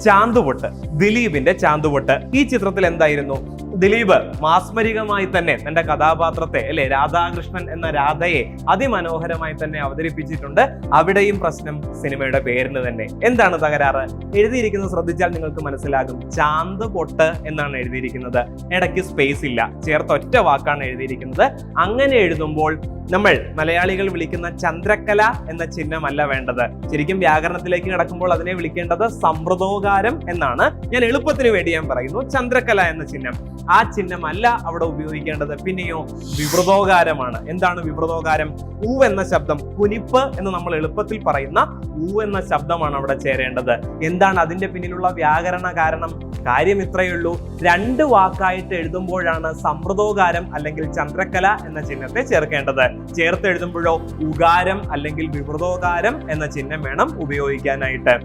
ചാന്തുപൊട്ട്, ദിലീപിന്റെ ചാന്തുപൊട്ട്. ഈ ചിത്രത്തിൽ എന്തായിരുന്നു? ദിലീപ് മാസ്മരികമായി തന്നെ തന്റെ കഥാപാത്രത്തെ അല്ലെ, രാധാകൃഷ്ണൻ എന്ന രാധയെ അതിമനോഹരമായി തന്നെ അവതരിപ്പിച്ചിട്ടുണ്ട്. അവിടെയും പ്രശ്നം സിനിമയുടെ പേരിന് തന്നെ. എന്താണ് തകരാറ്? എഴുതിയിരിക്കുന്നത് ശ്രദ്ധിച്ചാൽ നിങ്ങൾക്ക് മനസ്സിലാകും. ചാന്തുപൊട്ട് എന്നാണ് എഴുതിയിരിക്കുന്നത്. ഇടയ്ക്ക് സ്പേസ് ഇല്ല, ചേർത്ത് ഒറ്റ വാക്കാണ് എഴുതിയിരിക്കുന്നത്. അങ്ങനെ എഴുതുമ്പോൾ നമ്മൾ മലയാളികൾ വിളിക്കുന്ന ചന്ദ്രക്കല എന്ന ചിഹ്നമല്ല വേണ്ടത്. ശരിക്കും വ്യാകരണത്തിലേക്ക് കിടക്കുമ്പോൾ അതിനെ വിളിക്കേണ്ടത് സമ്പ്രദോകാരം എന്നാണ്. ഞാൻ എളുപ്പത്തിന് വേണ്ടി ഞാൻ പറയുന്നു ചന്ദ്രക്കല എന്ന ചിഹ്നം. ആ ചിഹ്നമല്ല അവിടെ ഉപയോഗിക്കേണ്ടത്. പിന്നെയോ വിവൃതോകാരമാണ്. എന്താണ് വിവൃതോകാരം? ഊ എന്ന ശബ്ദം, കുനിപ്പ് എന്ന് നമ്മൾ എളുപ്പത്തിൽ പറയുന്ന ഊ എന്ന ശബ്ദമാണ് അവിടെ ചേരേണ്ടത്. എന്താണ് അതിന്റെ പിന്നിലുള്ള വ്യാകരണ കാരണം? കാര്യം ഇത്രയേ ഉള്ളൂ. രണ്ട് വാക്കായിട്ട് എഴുതുമ്പോഴാണ് സമ്പ്രദോകാരം അല്ലെങ്കിൽ ചന്ദ്രക്കല എന്ന ചിഹ്നത്തെ ചേർക്കേണ്ടത്. ചേർത്ത് എഴുതുമ്പോഴോ ഉകാരം അല്ലെങ്കിൽ വിവൃതോകാരം എന്ന ചിഹ്നം വേണം ഉപയോഗിക്കാനായിട്ട്.